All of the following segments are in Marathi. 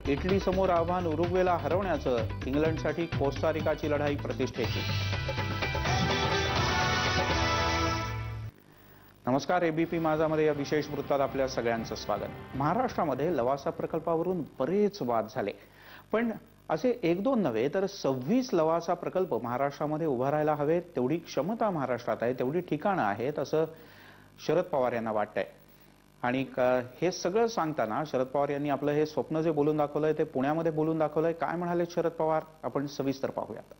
इटली समोर आव्हान उरुग्वेला हरवण्याचं, इंग्लंडसाठी कोस्टारिकाची लढाई प्रतिष्ठेची. नमस्कार. एबीपी माझामध्ये या विशेष वृत्तात आपल्या सगळ्यांचं स्वागत. महाराष्ट्रामध्ये लवासा प्रकल्पावरून बरेच वाद झाले, पण असे एक दोन नव्हे तर 26 लवासा प्रकल्प महाराष्ट्रामध्ये उभारायला हवेत तेवढी क्षमता महाराष्ट्रात आहे, तेवढी ठिकाणं आहेत असं शरद पवार यांना वाटतंय. आणि हे सगळं सांगताना शरद पवार यांनी आपलं हे स्वप्न जे बोलून दाखवलंय ते पुण्यामध्ये बोलून दाखवलंय. काय म्हणाले शरद पवार आपण सविस्तर पाहूयात.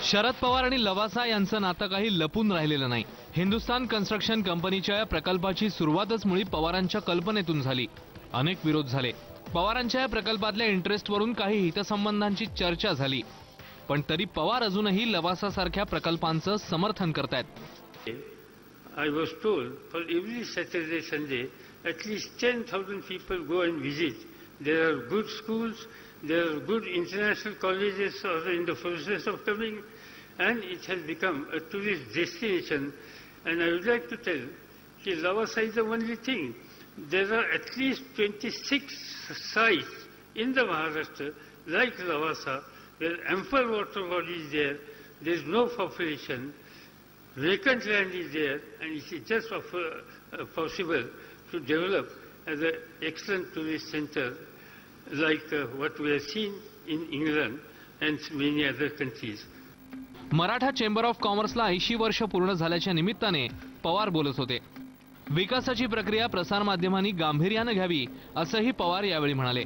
शरद पवार आणि लवासा यांचं नातं काही लपून राहिलेलं नाही. हिंदुस्थान कन्स्ट्रक्शन कंपनीच्या या प्रकल्पाची सुरुवातच मुळी पवारांच्या कल्पनेतून झाली. अनेक विरोध झाले. पवारांच्या या प्रकल्पातल्या इंटरेस्टवरून काही हितसंबंधांची चर्चा झाली, पण तरी पवार अजूनही लवासासारख्या प्रकल्पांचं समर्थन करतायत. I was told for every Saturday, Sunday, at least 10,000 people go and visit. There are good schools, there are good international colleges also in the process of coming, and it has become a tourist destination. And I would like to tell that Lavasa is the only thing. There are at least 26 sites in the Maharashtra like Lavasa where ample water body is there, there is no population, vacant land is there, and it is just possible to develop as an excellent tourist center like what we have seen in England and many other countries. Maratha chamber of कॉमर्सला 80 वर्ष पूर्ण झाल्याच्या निमित्ताने पवार बोलत होते. विकासाची प्रक्रिया प्रसारमाध्यमांनी गांभीर्याने घ्यावी असंही पवार यावेळी म्हणाले.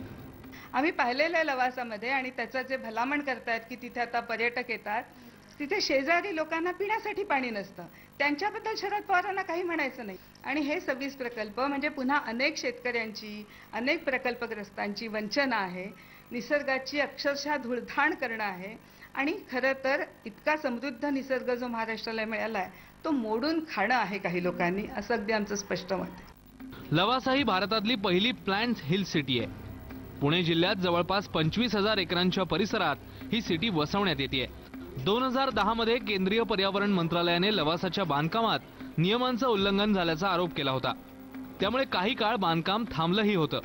आम्ही पाहिलेलं आहे लवासामध्ये, आणि त्याचं जे भलामण करतायत की तिथे आता पर्यटक येतात, तिथे शेजारी लोकांना पिण्यासाठी पाणी नसतं. त्यांच्याबद्दल शरद पवारांना काही म्हणायचं नाही. आणि हे 26 प्रकल्प म्हणजे पुन्हा अनेक शेतकऱ्यांची, अनेक प्रकल्पग्रस्तांची वंचना आहे, निसर्गाची अक्षरशः धुळधाण करणं आहे. आणि खरं तर इतका समृद्ध निसर्ग जो महाराष्ट्राला मिळाला आहे तो मोडून खाणं आहे काही लोकांनी, असं अगदी आमचं स्पष्ट मत आहे. लवासा ही भारतातली पहिली प्लॅन्ट हिल सिटी आहे. पुणे जिल्ह्यात जवळपास 25,000 एकरांच्या परिसरात ही सिटी वसवण्यात येते. 2010 मध्ये केंद्रीय पर्यावरण मंत्रालयाने लवासाच्या बांधकामात नियमांचं उल्लंघन झाल्याचा आरोप केला होता. त्यामुळे काही काळ बांधकाम थांबलंही होतं.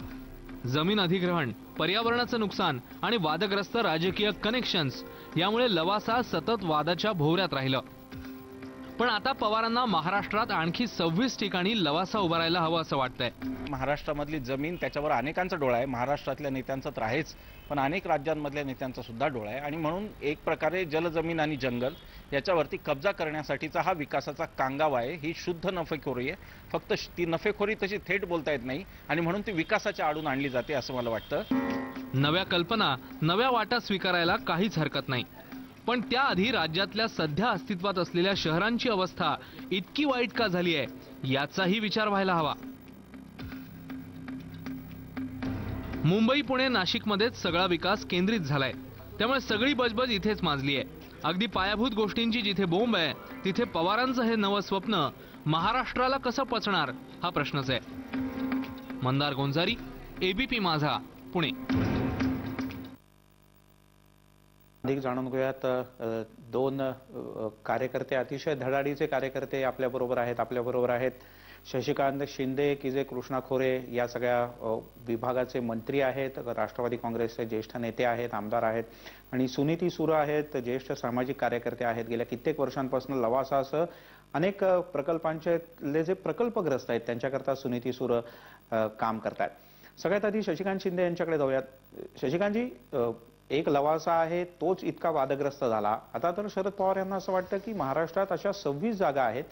जमीन अधिग्रहण, पर्यावरणाचं नुकसान आणि वादग्रस्त राजकीय कनेक्शन्स यामुळे लवासा सतत वादाच्या भोवऱ्यात राहिलं. पण आता पवारांना महाराष्ट्रात आणखी 26 ठिकाणी लवासा उभारायला हवं असं वाटतंय. महाराष्ट्रामधली जमीन त्याच्यावर अनेकांचा डोळा आहे. महाराष्ट्रातल्या नेत्यांचा तर आहेच, पण अनेक राज्यांमधल्या नेत्यांचा सुद्धा डोळा आहे. आणि म्हणून एक प्रकारे जलजमीन आणि जंगल याच्यावरती कब्जा करण्यासाठीचा हा विकासाचा कांगावा आहे. ही शुद्ध नफेखोरी आहे. फक्त ती नफेखोरी तशी थेट बोलता येत नाही आणि म्हणून ती विकासाच्या आडून आणली जाते असं मला वाटतं. नव्या कल्पना, नव्या वाटा स्वीकारायला काहीच हरकत नाही, पण त्याआधी राज्यातल्या सध्या अस्तित्वात असलेल्या शहरांची अवस्था इतकी वाईट का झाली आहे याचाही विचार व्हायला हवा. मुंबई, पुणे, नाशिकमध्येच सगळा विकास केंद्रित झालाय. त्यामुळे सगळी बजबज इथेच माजली आहे. अगदी पायाभूत गोष्टींची जिथे बोंब आहे तिथे पवारांचं हे नवं स्वप्न महाराष्ट्राला कसं पचणार हा प्रश्नच आहे. मंदार गोंजारी, एबीपी माझा, पुणे. अधिक जाणून घेऊयात. दोन कार्यकर्ते, अतिशय धडाडीचे कार्यकर्ते आपल्याबरोबर आहेत. शशिकांत शिंदे की जे कृष्णा खोरे या सगळ्या विभागाचे मंत्री आहेत, राष्ट्रवादी काँग्रेसचे ज्येष्ठ नेते आहेत, आमदार आहेत, आणि सुनीती सूर आहेत, ज्येष्ठ सामाजिक कार्यकर्ते आहेत. गेल्या कित्येक वर्षांपासून लवासासह अनेक प्रकल्पांचे जे प्रकल्पग्रस्त आहेत त्यांच्याकरता सुनीती सूर काम करतात. सगळ्यात आधी शशिकांत शिंदे यांच्याकडे जाऊयात. शशिकांतजी, एक लवासा आहे तोच इतका वादग्रस्त झाला. आता तर शरद पवार यांना असं वाटतं की महाराष्ट्रात अशा 26 जागा आहेत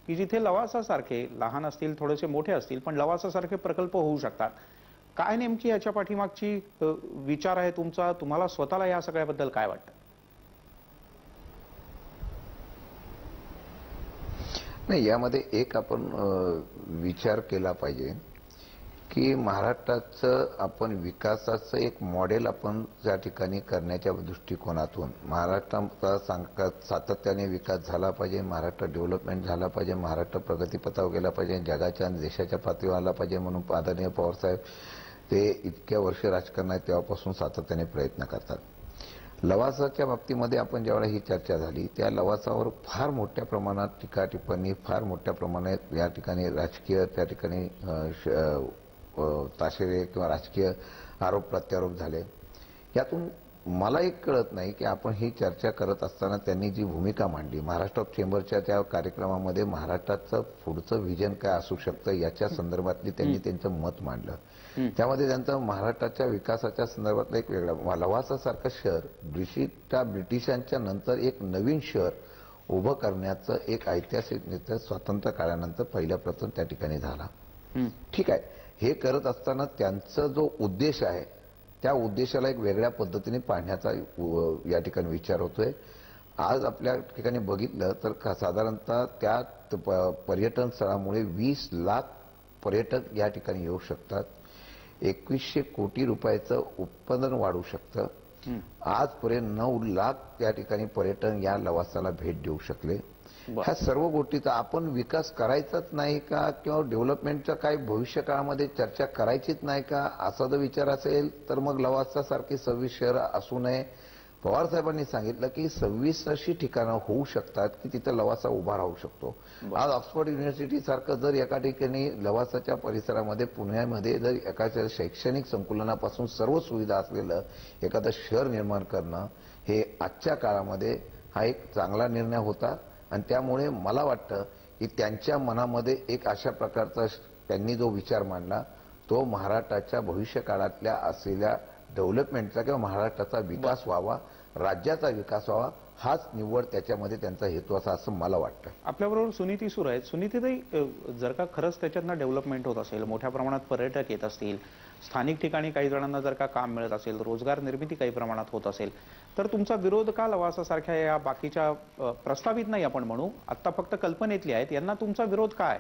की जिथे लवासासारखे, लहान असतील, थोडेसे मोठे असतील, पण लवासासारखे प्रकल्प होऊ शकतात. काय नेमकी याच्या पाठीमागची विचार आहे तुमचा? तुम्हाला स्वतःला या सगळ्याबद्दल काय वाटतं? नाही, यामध्ये एक आपण विचार केला पाहिजे की महाराष्ट्राचं आपण विकासाचं एक मॉडेल आपण त्या ठिकाणी करण्याच्या दृष्टिकोनातून महाराष्ट्राचा सातत्याने विकास झाला पाहिजे, महाराष्ट्र डेव्हलपमेंट झाला पाहिजे, महाराष्ट्र प्रगतीपथावर गेला पाहिजे, जगाच्या आणि देशाच्या पातळीवर आला पाहिजे म्हणून आदरणीय पवारसाहेब ते इतक्या वर्ष राजकारणात तेव्हापासून सातत्याने प्रयत्न करतात. लवासाच्या बाबतीमध्ये आपण ज्यावेळेला ही चर्चा झाली त्या लवासावर फार मोठ्या प्रमाणात टीका टिप्पणी, फार मोठ्या प्रमाणात या ठिकाणी राजकीय त्या ठिकाणी ताशेरे किंवा राजकीय आरोप प्रत्यारोप झाले. यातून मला एक कळत नाही की आपण ही चर्चा करत असताना त्यांनी जी भूमिका मांडली महाराष्ट्र ऑफ चेंबरच्या त्या कार्यक्रमामध्ये महाराष्ट्राचं पुढचं विजन काय असू शकतं याच्या संदर्भातली त्यांनी त्यांचं मत मांडलं. त्यामध्ये त्यांचं महाराष्ट्राच्या विकासाच्या संदर्भातलं एक वेगळा लवासासारखं शहर ब्रिटिशांच्या नंतर एक नवीन शहर उभं करण्याचं एक ऐतिहासिक निर्णय स्वातंत्र्य काळानंतर पहिल्या प्रथम त्या ठिकाणी झाला. ठीक आहे, हे करत असताना त्यांचा जो उद्देश आहे त्या उद्देशाला एक वेगळ्या पद्धतीने पाहण्याचा या ठिकाणी विचार होतोय. आज आपल्या ठिकाणी बघितलं तर साधारणतः त्या पर्यटन स्थळामुळे 20 लाख पर्यटक या ठिकाणी येऊ शकतात. 2100 कोटी रुपयाचं उत्पादन वाढू शकतं. आजपर्यंत 9 लाख या ठिकाणी पर्यटन या लवासाला भेट देऊ शकले. ह्या सर्व गोष्टीचा आपण विकास करायचाच नाही का किंवा डेव्हलपमेंटच्या काही भविष्य काळामध्ये चर्चा करायचीच नाही का असा जर विचार असेल तर मग लवासासारखी 26 शहरं असू नये. पवार साहेबांनी सांगितलं की 26 अशी ठिकाणं होऊ शकतात की तिथं लवासा उभा राहू शकतो. आज ऑक्सफोर्ड युनिव्हर्सिटी सारखं जर एका ठिकाणी लवासाच्या परिसरामध्ये पुण्यामध्ये जर एखाद्या शैक्षणिक संकुलनापासून सर्व सुविधा असलेलं एखादं शहर निर्माण करणं हे आजच्या काळामध्ये हा एक चांगला निर्णय होता. आणि त्यामुळे मला वाटतं की त्यांच्या मनामध्ये एक अशा प्रकारचा त्यांनी जो विचार मांडला तो महाराष्ट्राच्या भविष्य काळातल्या असलेल्या डेव्हलपमेंटचा किंवा महाराष्ट्राचा विकास व्हावा, राज्याचा विकास व्हावा हाच निव्वळ त्याच्यामध्ये त्यांचा हेतू असा असं मला वाटतं. आपल्याबरोबर सुनीती सुरू आहेत. सुनीतीताई, जर का खरंच त्याच्यातनं डेव्हलपमेंट होत असेल, मोठ्या प्रमाणात पर्यटक येत असतील, स्थानिक ठिकाणी काही जणांना जर का काम मिळत असेल, रोजगार निर्मिती काही प्रमाणात होत असेल, तर तुमचा विरोध का लवासासारख्या या बाकीच्या प्रस्तावित नाही आपण म्हणू आता फक्त कल्पनेतली आहेत यांना तुमचा विरोध काय?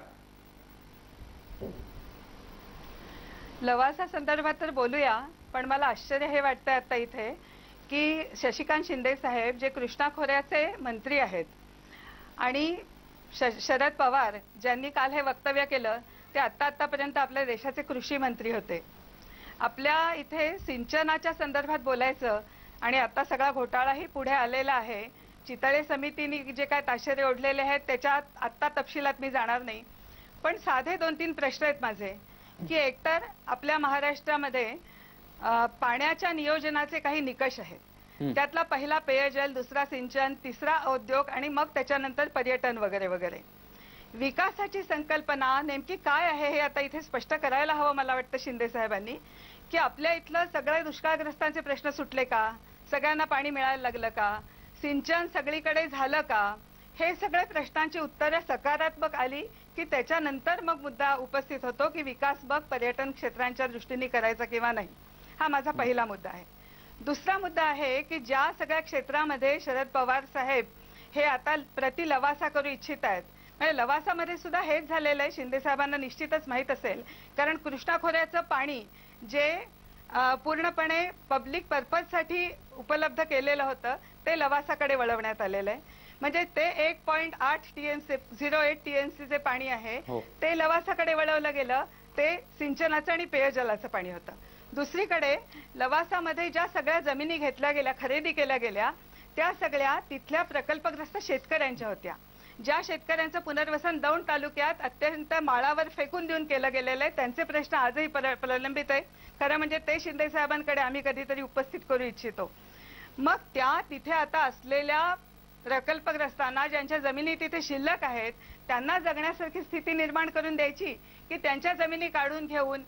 लवासा संदर्भात तर बोलूया, पण मला आश्चर्य हे वाटतं आता इथे की शशिकांत शिंदे साहेब जे कृष्णा खोऱ्याचे मंत्री आहेत आणि शरद पवार ज्यांनी काल हे वक्तव्य केलं ते आतापर्यंत आपल्या देशाचे कृषी मंत्री होते. आपल्या इथे सिंचनाच्या संदर्भात बोलायचं आणि आता सगळा घोटाळाही पुढे आलेला आहे. चितळे समितीने जे काय ताशेरे ओढलेले आहेत त्याच्यात आत्ता तपशिलात मी जाणार नाही, पण साधे 2-3 प्रश्न आहेत माझे की एकतर आपल्या महाराष्ट्रामध्ये पाण्याच्या नियोजनाचे काही निकष आहेत. त्यातला पहिला पेयजल, दुसरा सिंचन, तिसरा उद्योग आणि मग त्याच्यानंतर पर्यटन वगैरे वगैरे. विकासाची संकल्पना नेमकी काय आहे हे आता इथे स्पष्ट करायला हवं मला वाटतं शिंदे साहेबांनी. की आपल्या इथलं सगळे दुष्काळग्रस्तांचे प्रश्न सुटले का, सगळ्यांना पाणी मिळायला लागलं का, सिंचन सगळीकडे झालं का, हे सगळे प्रश्नांची उत्तरे सकारात्मक आली की त्याच्यानंतर मग मुद्दा उपस्थित होतो की विकास बघ पर्यटन क्षेत्रांच्या दृष्टीने करायचा किंवा नाही. हा माझा पहिला मुद्दा आहे. दुसरा मुद्दा आहे की ज्या सगळ्या क्षेत्रामध्ये शरद पवार साहेब हे आता प्रति लवासा करू इच्छित आहेत, म्हणजे लवासामध्ये सुद्धा हेच झालेलं आहे. शिंदे साहेबांना निश्चितच माहीत असेल, कारण कृष्णा खोऱ्याचं पाणी जे पूर्णपणे पब्लिक पर्पजसाठी उपलब्ध केलेलं होतं ते लवासाकडे वळवण्यात आलेलं आहे. म्हणजे ते 1.8 TMC 08 TMC जे पाणी आहे ते लवासाकडे वळवलं गेलं. ते सिंचनाचं आणि पेयजलाचं पाणी होतं. दुसरीकडे लवासामध्ये ज्या सगळ्या जमिनी घेतल्या गेल्या, खरेदी केल्या गेल्या, त्या सगळ्या तिथल्या प्रकल्पग्रस्त शेतकऱ्यांच्या होत्या. ज्या शेतकऱ्यांचं पुनर्वसन दौंड तालुक्यात अत्यंत माळावर फेकून देऊन केलं गेलेलं आहे, त्यांचे प्रश्न आजही प्रलंबित आहे. खरं म्हणजे ते शिंदे साहेबांकडे आम्ही कधीतरी उपस्थित करू इच्छितो. मग त्या तिथे आता असलेल्या प्रकल्पग्रस्तांना ज्यांच्या जमिनी तिथे शिल्लक आहेत त्यांना जगण्यासारखी स्थिती निर्माण करून द्यायची की त्यांच्या जमिनी काढून घेऊन,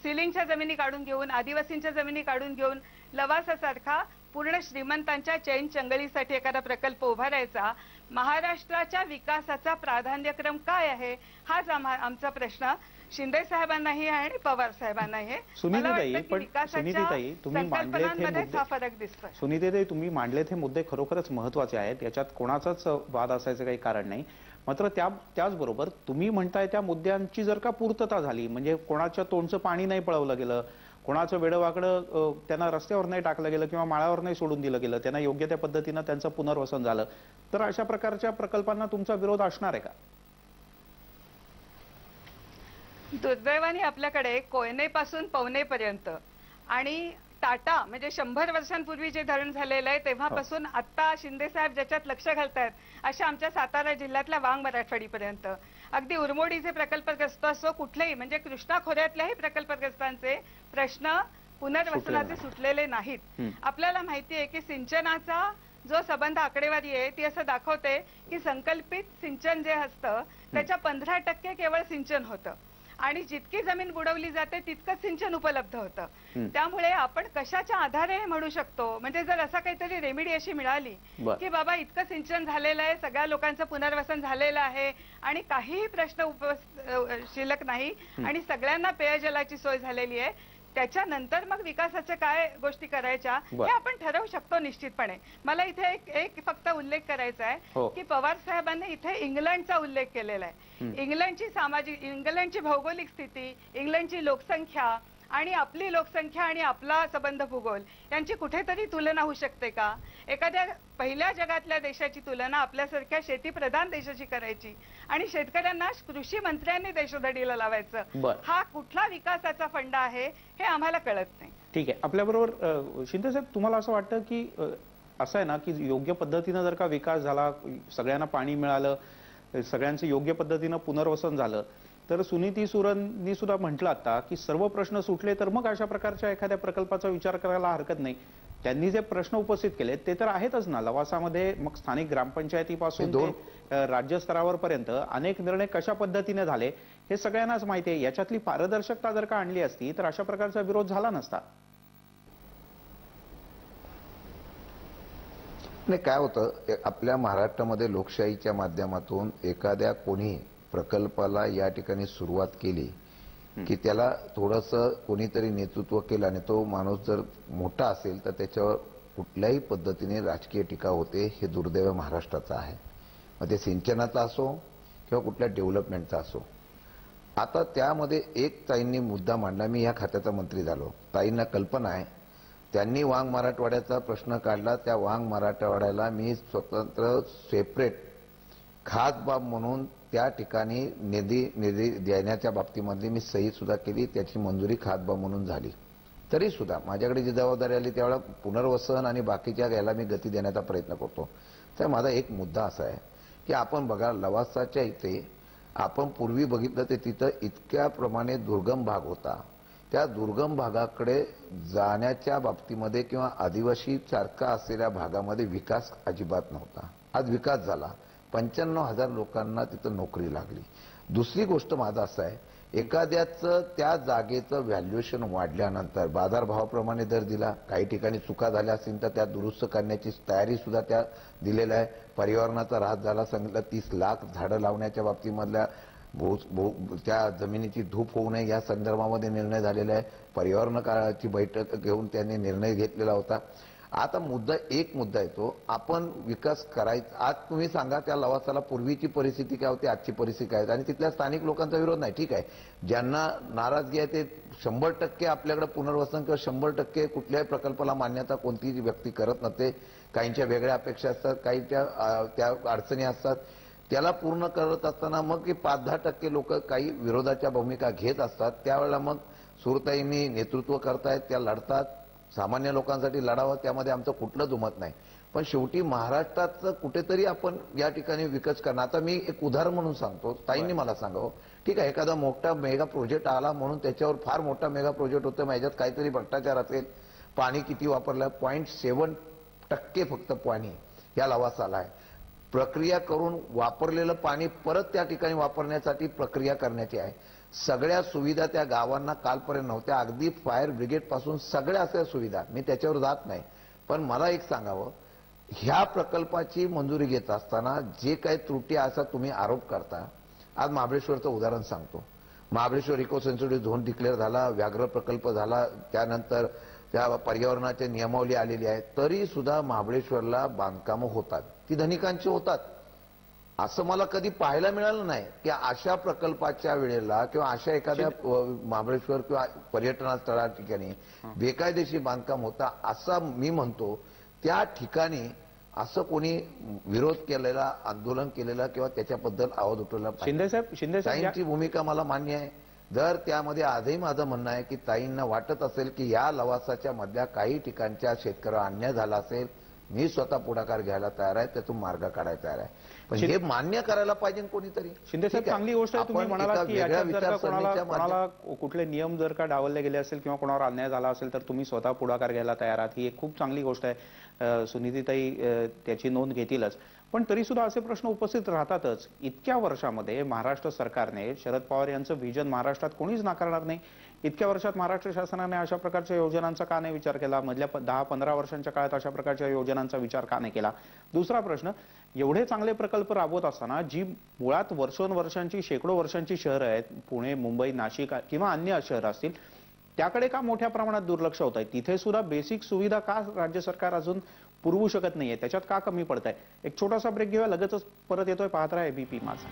सिलिंगच्या जमिनी काढून घेऊन, आदिवासींच्या जमिनी काढून घेऊन लवासासारखा पूर्ण श्रीमंतांच्या चैन चंगळीसाठी एखादा प्रकल्प उभारायचा. महाराष्ट्राच्या विकासाचा प्राधान्यक्रम काय आहे हाच आमचा प्रश्न शिंदे साहेबांनाही आहे आणि पवार साहेबांनाही आहे. सुनीतीताई, तुम्ही मांडलेत हे मुद्दे खरोखरच महत्वाचे आहेत, याच्यात कोणाचाच वाद असायचं काही कारण नाही. मात्र त्याचबरोबर तुम्ही म्हणताय त्या मुद्द्यांची जर का पूर्तता झाली, म्हणजे कोणाच्या तोंडचं पाणी नाही पळवलं गेलं, कोणाचं वेडवाकडं त्यांना रस्त्यावर नाही टाकलं गेलं किंवा माळावर नाही सोडून दिलं गेलं, त्यांना योग्य त्या पद्धतीनं त्यांचं पुनर्वसन झालं, तर अशा प्रकारच्या प्रकल्पांना तुमचा विरोध असणार आहे का? दुर्दैवाने आपल्याकडे कोयनेपासून पवनेपर्यंत आणि टाटा म्हणजे 100 वर्षांपूर्वी जे धरण झालेलं आहे तेव्हापासून आता शिंदे साहेब ज्याच्यात लक्ष घालतायत अशा आमच्या सातारा जिल्ह्यातल्या वांग मराठवाडीपर्यंत अगदी उरमोडीचे प्रकल्पग्रस्त असो कुठलेही म्हणजे कृष्णा खोऱ्यातल्याही प्रकल्पग्रस्तांचे प्रश्न पुनर्वसनाचे सुटलेले नाहीत. आपल्याला माहिती आहे की सिंचनाचा जो संबंध आकडेवारी आहे ती असं दाखवते की संकल्पित सिंचन जे असतं त्याच्या 15% केवळ सिंचन होतं आणि जितकी जमीन बुडवली जाते तितकं सिंचन उपलब्ध होतं. त्यामुळे आपण कशाच्या आधारे हे म्हणू शकतो म्हणजे जर असा काहीतरी रेमेडी अशी मिळाली की बाबा इतकं सिंचन झालेलं आहे सगळ्या लोकांचं पुनर्वसन झालेलं आहे आणि काहीही प्रश्न शिल्लक नाही आणि सगळ्यांना पेयजलाची सोय झालेली आहे त्याच्यानंतर मग विकासाच्या काय गोष्टी करायच्या हे आपण ठरवू शकतो निश्चितपणे. मला इथे एक फक्त उल्लेख करायचा आहे की पवार साहेबांनी इथे इंग्लंडचा उल्लेख केलेला आहे. इंग्लंडची भौगोलिक स्थिती, इंग्लंडची लोकसंख्या आणि आपली लोकसंख्या आणि आपला संबंध भूगोल यांची कुठेतरी तुलना होऊ शकते का? एखाद्या पहिल्या जगातल्या देशाची तुलना आपल्यासारख्या शेतीप्रधान देशाची करायची आणि शेतकऱ्यांना कृषी मंत्र्यांनी देशोधडीला लावायचं हा कुठला विकासाचा फंडा आहे हे आम्हाला कळत नाही. ठीक आहे. आपल्याबरोबर शिंदे साहेब तुम्हाला असं वाटतं की असं आहे ना की योग्य पद्धतीनं जर का विकास झाला सगळ्यांना पाणी मिळालं सगळ्यांचं योग्य पद्धतीनं पुनर्वसन झालं तर सुनीती सुरननी सुद्धा म्हटलं आता की सर्व प्रश्न सुटले तर मग अशा प्रकारच्या एखाद्या प्रकल्पाचा विचार करायला हरकत नाही. त्यांनी जे प्रश्न उपस्थित केले ते तर आहेतच ना. लवासामध्ये मग स्थानिक ग्रामपंचायतीपासून ते राज्य स्तरावर पर्यंत अनेक निर्णय कशा पद्धतीने झाले हे सगळ्यांनाच माहिती आहे. याच्यातली पारदर्शकता जर का आणली असती तर अशा प्रकारचा विरोध झाला नसता. नाही काय होतं आपल्या महाराष्ट्रामध्ये लोकशाहीच्या माध्यमातून एखाद्या कोणी प्रकल्पाला या ठिकाणी सुरुवात केली की त्याला थोडंसं कोणीतरी नेतृत्व केलं आणि तो माणूस जर मोठा असेल तर त्याच्यावर कुठल्याही पद्धतीने राजकीय टीका होते. हे दुर्दैव महाराष्ट्राचं आहे. मग ते सिंचनाचा असो किंवा कुठल्या डेव्हलपमेंटचा असो. आता त्यामध्ये एक ताईंनी मुद्दा मांडला. मी या खात्याचा मंत्री झालो. ताईंना कल्पना आहे त्यांनी वांग मराठवाड्याचा प्रश्न काढला. त्या वांग मराठवाड्याला मी स्वतंत्र सेपरेट खास बाब म्हणून त्या ठिकाणी निधी देण्याच्या बाबतीमध्ये मी सही सुद्धा केली. त्याची मंजुरी खास बाब म्हणून झाली. तरी सुद्धा माझ्याकडे जी जबाबदारी आली त्यावेळेला पुनर्वसन आणि बाकीच्या याला मी गती देण्याचा प्रयत्न करतो. तर माझा एक मुद्दा असा आहे की आपण बघा लवासाच्या इथे आपण पूर्वी बघितलं ते तिथं इतक्या प्रमाणे दुर्गम भाग होता. त्या दुर्गम भागाकडे जाण्याच्या बाबतीमध्ये किंवा आदिवासी सारखा असलेल्या भागामध्ये विकास अजिबात नव्हता. आज विकास झाला. 95,000 लोकांना तिथं नोकरी लागली. दुसरी गोष्ट माझं असं आहे एखाद्याचं त्या जागेचं व्हॅल्युएशन वाढल्यानंतर बाजारभावाप्रमाणे दर दिला. काही ठिकाणी चुका झाल्या असतील तर त्या दुरुस्त करण्याची तयारी सुद्धा त्या दिलेल्या आहे. पर्यावरणाचा ऱ्हास झाला सांगितलं 30 लाख झाडं लावण्याच्या बाबतीमधल्या त्या जमिनीची धूप होऊ नये या संदर्भामध्ये निर्णय झालेला आहे. पर्यावरण काळाची बैठक घेऊन त्यांनी निर्णय घेतलेला होता. आता एक मुद्दा येतो आपण विकास करायचा. आज तुम्ही सांगा त्या लवासाला पूर्वीची परिस्थिती काय होती आजची परिस्थिती काय आणि तिथल्या स्थानिक लोकांचा विरोध नाही. ठीक आहे ज्यांना नाराजगी आहे ते 100% आपल्याकडे पुनर्वसन किंवा 100% कुठल्याही प्रकल्पाला मान्यता कोणतीही व्यक्ती करत नसते. काहींच्या वेगळ्या अपेक्षा असतात काहींच्या त्या अडचणी असतात. त्याला पूर्ण करत असताना मग 5-10% लोक काही विरोधाच्या भूमिका घेत असतात. त्यावेळेला मग सुरताईंनी नेतृत्व करतायत त्या लढतात. सामान्य लोकांसाठी लढावं त्यामध्ये आमचं कुठलं दुमत नाही. पण शेवटी महाराष्ट्राचं कुठेतरी आपण या ठिकाणी विकास करणार. आता मी एक उदाहरण म्हणून सांगतो. ताईंनी मला सांगावं ठीक आहे एखादा मोठा मेगा प्रोजेक्ट आला म्हणून त्याच्यावर फार मोठा मेगा प्रोजेक्ट होतं मग याच्यात काहीतरी भ्रष्टाचार असेल. पाणी किती वापरलं 0.7% फक्त पाणी या लवासाला आहे. प्रक्रिया करून वापरलेलं पाणी परत त्या ठिकाणी वापरण्यासाठी प्रक्रिया करण्याची आहे. सगळ्या सुविधा त्या गावांना कालपर्यंत नव्हत्या. अगदी फायर ब्रिगेड पासून सगळ्या अशा सुविधा मी त्याच्यावर जात नाही. पण मला एक सांगावं ह्या प्रकल्पाची मंजुरी घेत असताना जे काही त्रुटी असा तुम्ही आरोप करता. आज महाबळेश्वरचं उदाहरण सांगतो. Mahabaleshwar eco sensitive zone declare झाला. व्याघ्र प्रकल्प झाला. त्यानंतर त्या पर्यावरणाचे नियमावली आलेली आहे. तरी सुद्धा महाबळेश्वरला बांधकामं होतात. ती धनिकांची होतात. असं मला कधी पाहायला मिळालं नाही की अशा प्रकल्पाच्या वेळेला किंवा अशा एखाद्या महाबळेश्वर किंवा पर्यटन स्थळा ठिकाणी बेकायदेशीर बांधकाम होता असं मी म्हणतो. त्या ठिकाणी असं कोणी विरोध केलेला आंदोलन केलेला किंवा त्याच्याबद्दल आवाज उठवला शिंदेसाहेब ताईंची भूमिका मला मान्य आहे. जर त्यामध्ये आजही माझं म्हणणं आहे की ताईंना वाटत असेल की या लवासाच्या मधल्या काही ठिकाणच्या शेतकऱ्यावर अन्याय झाला असेल, मी स्वतः पुढाकार घ्यायला तयार आहे, त्यातून मार्ग काढायला तयार आहे. पण हे मान्य करायला पाहिजे कोणीतरी. शिंदे साहेब, चांगली गोष्ट आहे तुम्ही म्हणालात की याच्यात जर का कोणाला कुठले नियम जर का डावलले गेले असेल किंवा कोणावर अन्याय झाला असेल तर तुम्ही स्वतः पुढाकार घ्यायला तयार आहात. ही एक खूप चांगली गोष्ट आहे. सुनीतीताई त्याची नोंद घेतीलच. पण तरी सुद्धा असे प्रश्न उपस्थित राहतातच. इतक्या वर्षामध्ये महाराष्ट्र सरकारने शरद पवार यांचं व्हिजन महाराष्ट्रात कोणीच नाकारणार नाही. इतक्या वर्षात महाराष्ट्र शासनाने अशा प्रकारच्या योजनांचा का नाही विचार केला? मधल्या 10-15 वर्षांच्या काळात अशा प्रकारच्या योजनांचा विचार का नाही केला? दुसरा प्रश्न, एवढे चांगले प्रकल्प राबवत असताना जी मुळात वर्षांची शेकडो वर्षांची शहरं आहेत, पुणे, मुंबई, नाशिक किंवा अन्य शहरं असतील, त्याकडे का मोठ्या प्रमाणात दुर्लक्ष होत आहे? तिथे सुद्धा बेसिक सुविधा का राज्य सरकार अजून पुरवू शकत नाहीये? त्याच्यात का कमी पडत आहे? एक छोटासा ब्रेक घेऊया, लगेचच परत येतोय. पाहत राहा एबीपी माझा.